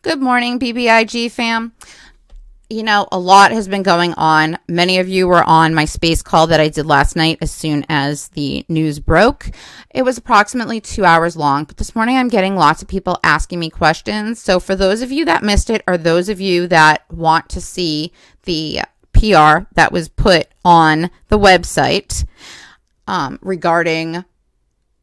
Good morning, BBIG fam. You know, a lot has been going on. Many of you were on my space call that I did last night as soon as the news broke. It was approximately 2 hours long, but this morning I'm getting lots of people asking me questions. So for those of you that missed it, or those of you that want to see the PR that was put on the website regarding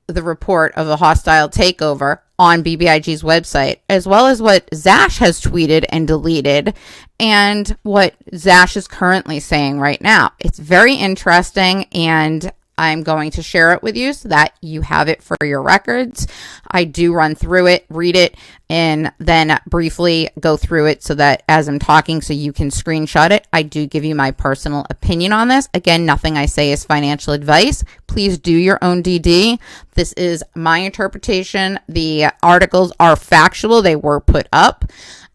the report of a hostile takeover on BBIG's website, as well as what Zash has tweeted and deleted, and what Zash is currently saying right now. It's very interesting, and I'm going to share it with you so that you have it for your records. I do run through it, read it, and then briefly go through it so that as I'm talking, so you can screenshot it. I do give you my personal opinion on this. Again, nothing I say is financial advice. Please do your own DD. This is my interpretation. The articles are factual. They were put up,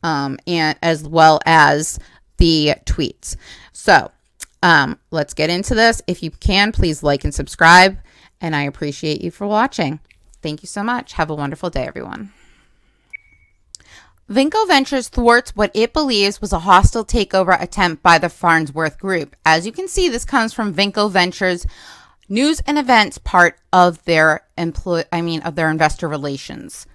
and as well as the tweets. So, let's get into this. If you can, please like and subscribe, and I appreciate you for watching. Thank you so much. Have a wonderful day, everyone. Vinco Ventures thwarts what it believes was a hostile takeover attempt by the Farnsworth Group. As you can see, this comes from Vinco Ventures news and events part of their investor relations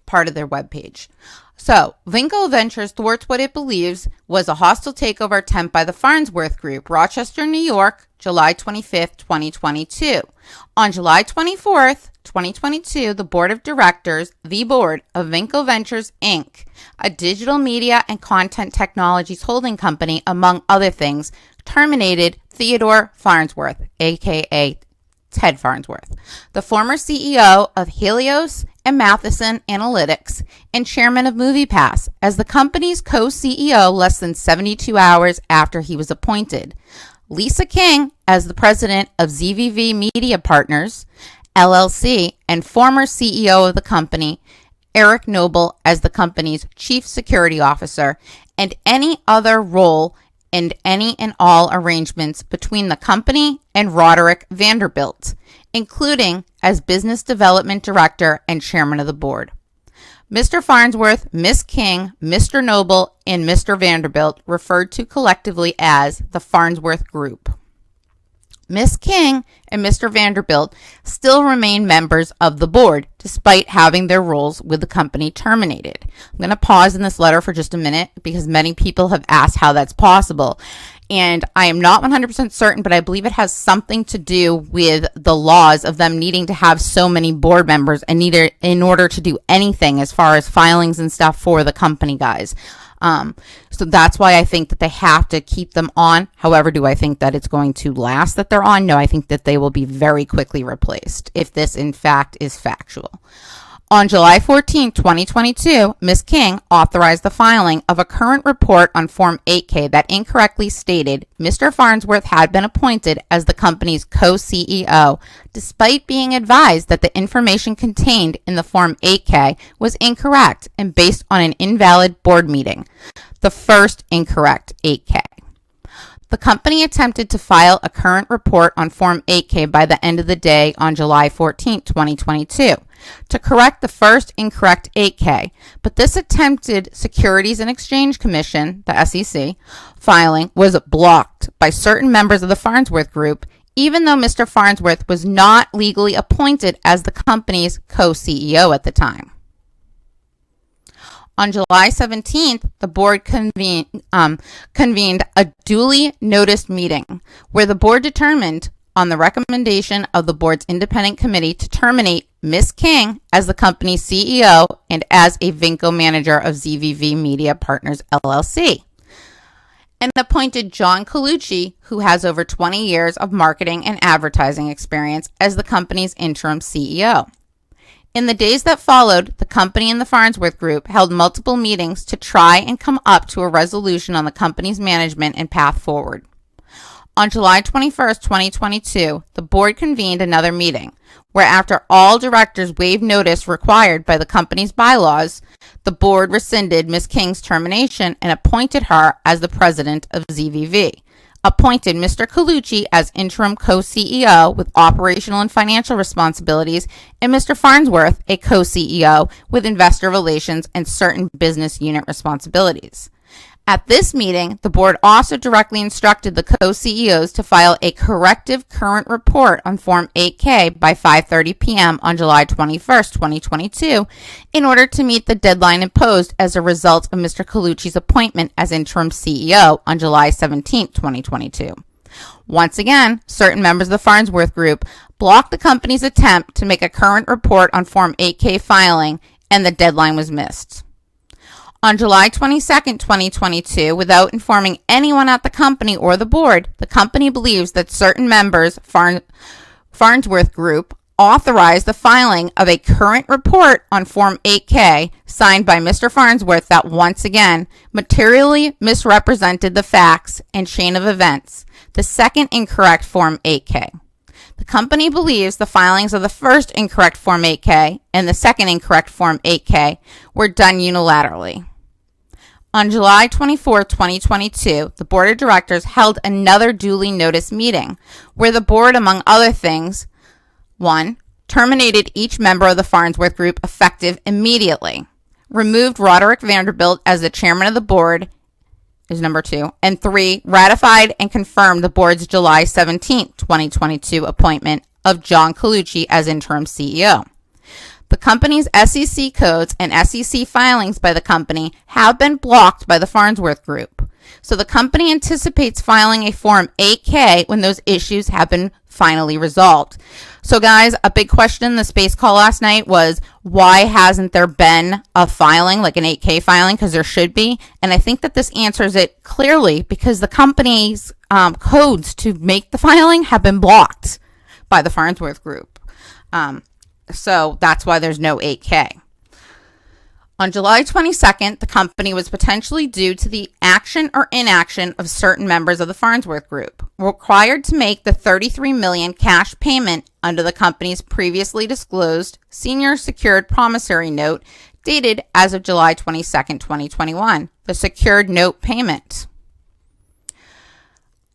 part of their webpage. So, Vinco Ventures thwarts what it believes was a hostile takeover attempt by the Farnsworth Group, Rochester, New York, July 25th, 2022. On July 24th, 2022, the board of directors, the board of Vinco Ventures, Inc., a digital media and content technologies holding company, among other things, terminated Theodore Farnsworth, aka Ted Farnsworth, the former CEO of Helios and Matheson Analytics and chairman of MoviePass, as the company's co-CEO less than 72 hours after he was appointed. Lisa King as the president of ZVV Media Partners, LLC, and former CEO of the company, Eric Noble, as the company's chief security officer, and any other role and any and all arrangements between the company and Roderick Vanderbilt, including as business development director and chairman of the board. Mr. Farnsworth, Ms. King, Mr. Noble, and Mr. Vanderbilt, referred to collectively as the Farnsworth Group. Ms. King and Mr. Vanderbilt still remain members of the board, despite having their roles with the company terminated. I'm going to pause in this letter for just a minute because many people have asked how that's possible. And I am not 100% certain, but I believe it has something to do with the laws of them needing to have so many board members and neither in order to do anything as far as filings and stuff for the company guys. So that's why I think that they have to keep them on. However, do I think that it's going to last that they're on? No, I think that they will be very quickly replaced if this in fact is factual. On July 14, 2022, Ms. King authorized the filing of a current report on Form 8K that incorrectly stated Mr. Farnsworth had been appointed as the company's co-CEO, despite being advised that the information contained in the Form 8K was incorrect and based on an invalid board meeting, the first incorrect 8K. The company attempted to file a current report on Form 8K by the end of the day on July 14, 2022, to correct the first incorrect 8K, but this attempted Securities and Exchange Commission, the SEC, filing was blocked by certain members of the Farnsworth Group, even though Mr. Farnsworth was not legally appointed as the company's co-CEO at the time. On July 17th, the board convened a duly noticed meeting where the board determined, on the recommendation of the board's independent committee, to terminate Ms. King as the company's CEO and as a Vinco manager of ZVV Media Partners, LLC, and appointed John Colucci, who has over 20 years of marketing and advertising experience, as the company's interim CEO. In the days that followed, the company and the Farnsworth Group held multiple meetings to try and come up to a resolution on the company's management and path forward. On July 21st, 2022, the board convened another meeting, where after all directors waived notice required by the company's bylaws, the board rescinded Ms. King's termination and appointed her as the president of ZVV, appointed Mr. Colucci as interim co-CEO with operational and financial responsibilities, and Mr. Farnsworth, a co-CEO with investor relations and certain business unit responsibilities. At this meeting, the board also directly instructed the co-CEOs to file a corrective current report on Form 8K by 5:30 p.m. on July 21st, 2022, in order to meet the deadline imposed as a result of Mr. Colucci's appointment as interim CEO on July 17th, 2022. Once again, certain members of the Farnsworth Group blocked the company's attempt to make a current report on Form 8K filing, and the deadline was missed. On July 22, 2022, without informing anyone at the company or the board, the company believes that certain members, Farnsworth Group, authorized the filing of a current report on Form 8K signed by Mr. Farnsworth that once again materially misrepresented the facts and chain of events, the second incorrect Form 8K. The company believes the filings of the first incorrect Form 8K and the second incorrect Form 8K were done unilaterally. On July 24, 2022, the board of directors held another duly noticed meeting where the board, among other things, 1. Terminated each member of the Farnsworth Group effective immediately, removed Roderick Vanderbilt as the chairman of the board is number 2, and 3. Ratified and confirmed the board's July 17, 2022 appointment of John Colucci as interim CEO. The company's SEC codes and SEC filings by the company have been blocked by the Farnsworth Group. So the company anticipates filing a Form 8K when those issues have been finally resolved. So guys, a big question in the space call last night was, why hasn't there been a filing, like an 8K filing? Because there should be. And I think that this answers it clearly, because the company's codes to make the filing have been blocked by the Farnsworth Group. So that's why there's no 8K. On July 22nd, the company was potentially due to the action or inaction of certain members of the Farnsworth Group, required to make the $33 million cash payment under the company's previously disclosed senior secured promissory note dated as of July 22nd, 2021, the secured note payment.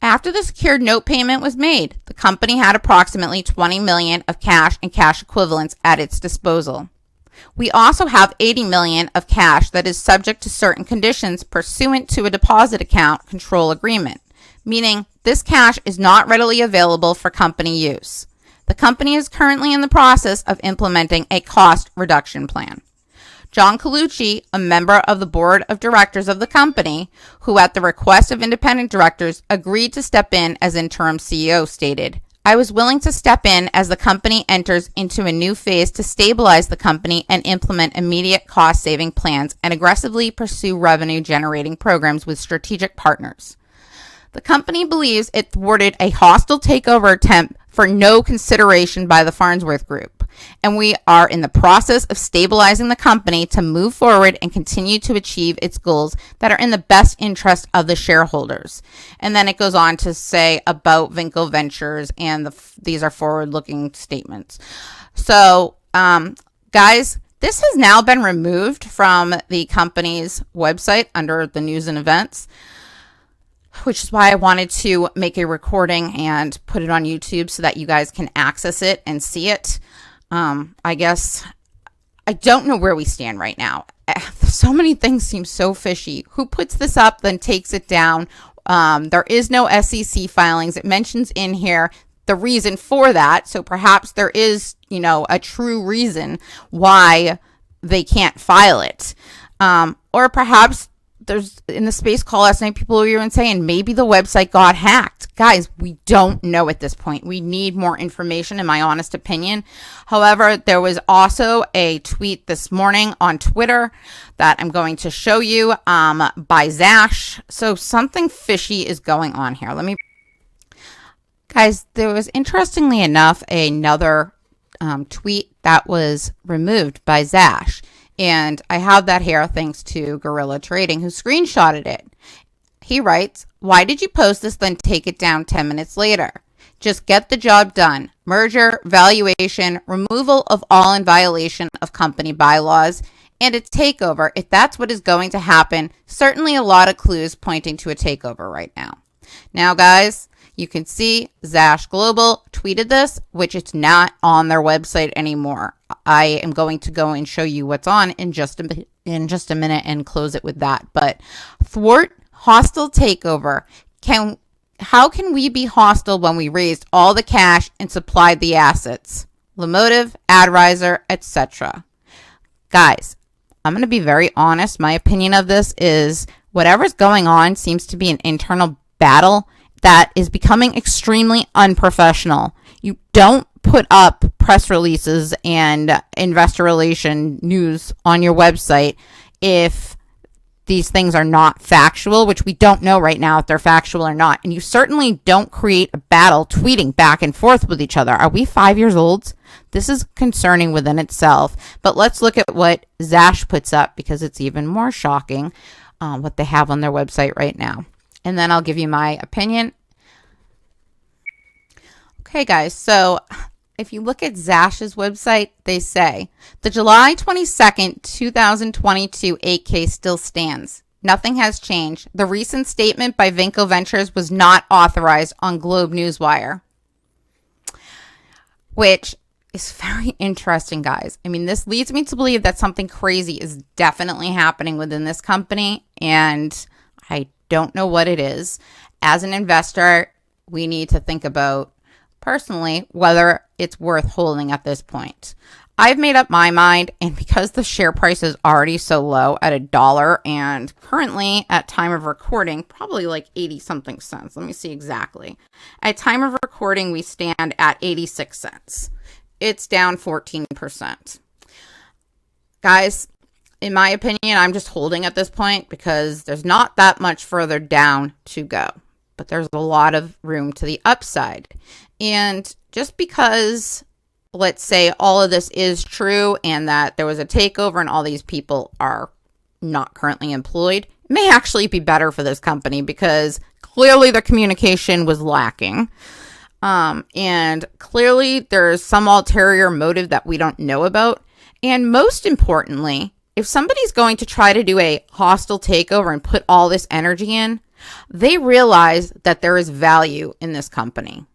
After the secured note payment was made, the company had approximately $20 million of cash and cash equivalents at its disposal. We also have $80 million of cash that is subject to certain conditions pursuant to a deposit account control agreement, meaning this cash is not readily available for company use. The company is currently in the process of implementing a cost reduction plan. John Colucci, a member of the board of directors of the company, who at the request of independent directors agreed to step in as interim CEO, stated, "I was willing to step in as the company enters into a new phase to stabilize the company and implement immediate cost-saving plans and aggressively pursue revenue-generating programs with strategic partners." The company believes it thwarted a hostile takeover attempt for no consideration by the Farnsworth Group, and we are in the process of stabilizing the company to move forward and continue to achieve its goals that are in the best interest of the shareholders. And then it goes on to say about Vinco Ventures, and these are forward-looking statements. So, guys, this has now been removed from the company's website under the news and events, which is why I wanted to make a recording and put it on YouTube so that you guys can access it and see it. I guess I don't know where we stand right now. So many things seem so fishy. Who puts this up, then takes it down? There is no SEC filings. It mentions in here the reason for that. So perhaps there is, a true reason why they can't file it. Or perhaps there's, in the space call last night, people were even saying maybe the website got hacked. Guys, we don't know at this point. We need more information, in my honest opinion. However, there was also a tweet this morning on Twitter that I'm going to show you by Zash. So something fishy is going on here. Guys, there was, interestingly enough, another tweet that was removed by Zash. And I have that here thanks to Guerrilla Trading, who screenshotted it. He writes, "Why did you post this, then take it down 10 minutes later? Just get the job done. Merger, valuation, removal of all in violation of company bylaws, and a takeover. If that's what is going to happen, certainly a lot of clues pointing to a takeover right now." Now, guys, you can see Zash Global tweeted this, which it's not on their website anymore. I am going to go and show you what's on in just a minute and close it with that. But thwart hostile takeover. How can we be hostile when we raised all the cash and supplied the assets? Lemotive, AdRiser, etc. Guys, I'm going to be very honest. My opinion of this is whatever's going on seems to be an internal battle that is becoming extremely unprofessional. You don't put up press releases and investor relation news on your website if these things are not factual, which we don't know right now if they're factual or not. And you certainly don't create a battle tweeting back and forth with each other. Are we 5 years old? This is concerning within itself. But let's look at what Zash puts up, because it's even more shocking what they have on their website right now. And then I'll give you my opinion. Okay, guys, so if you look at Zash's website, they say, the July 22nd, 2022 8K still stands. Nothing has changed. The recent statement by Vinco Ventures was not authorized on Globe Newswire. Which is very interesting, guys. I mean, this leads me to believe that something crazy is definitely happening within this company, and I don't know what it is. As an investor, we need to think about, personally, whether it's worth holding at this point. I've made up my mind, and because the share price is already so low at $1 and currently at time of recording, probably like 80 something cents. Let me see exactly. At time of recording, we stand at 86 cents. It's down 14%. Guys, in my opinion, I'm just holding at this point because there's not that much further down to go, but there's a lot of room to the upside. And just because, let's say, all of this is true and that there was a takeover and all these people are not currently employed, it may actually be better for this company because clearly the communication was lacking. And clearly there's some ulterior motive that we don't know about. And most importantly, if somebody's going to try to do a hostile takeover and put all this energy in, they realize that there is value in this company.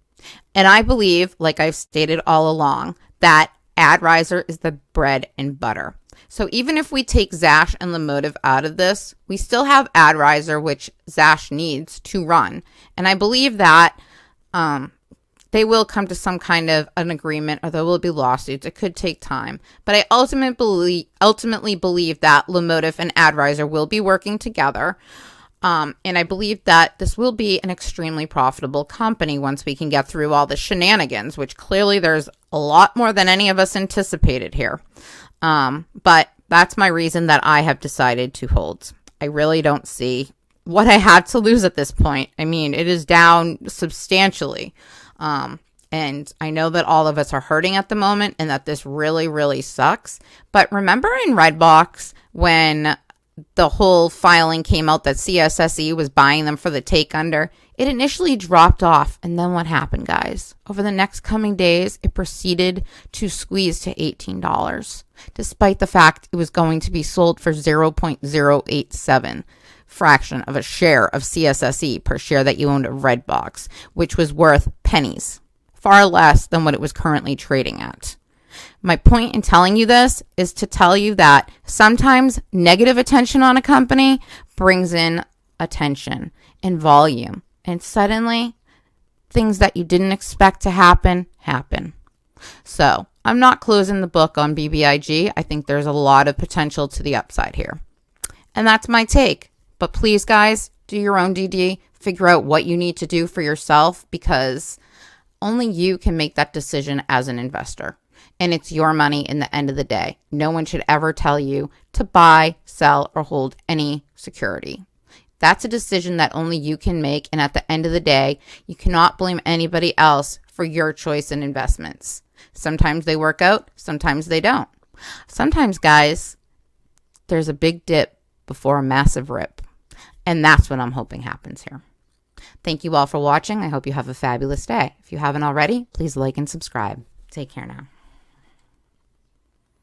And I believe, like I've stated all along, that AdRiser is the bread and butter. So even if we take Zash and Lemotive out of this, we still have AdRiser, which Zash needs to run. And I believe that they will come to some kind of an agreement, or there will be lawsuits. It could take time. But I ultimately believe that Lemotive and AdRiser will be working together. And I believe that this will be an extremely profitable company once we can get through all the shenanigans, which clearly there's a lot more than any of us anticipated here. But that's my reason that I have decided to hold. I really don't see what I have to lose at this point. I mean, it is down substantially. And I know that all of us are hurting at the moment and that this really, really sucks. But remember in Redbox when the whole filing came out that CSSE was buying them for the take under, it initially dropped off. And then what happened, guys? Over the next coming days, it proceeded to squeeze to $18, despite the fact it was going to be sold for 0.087 fraction of a share of CSSE per share that you owned of Redbox, which was worth pennies, far less than what it was currently trading at. My point in telling you this is to tell you that sometimes negative attention on a company brings in attention and volume. And suddenly, things that you didn't expect to happen. So, I'm not closing the book on BBIG. I think there's a lot of potential to the upside here. And that's my take. But please, guys, do your own DD. Figure out what you need to do for yourself because only you can make that decision as an investor. And it's your money in the end of the day. No one should ever tell you to buy, sell, or hold any security. That's a decision that only you can make. And at the end of the day, you cannot blame anybody else for your choice in investments. Sometimes they work out, sometimes they don't. Sometimes, guys, there's a big dip before a massive rip. And that's what I'm hoping happens here. Thank you all for watching. I hope you have a fabulous day. If you haven't already, please like and subscribe. Take care now.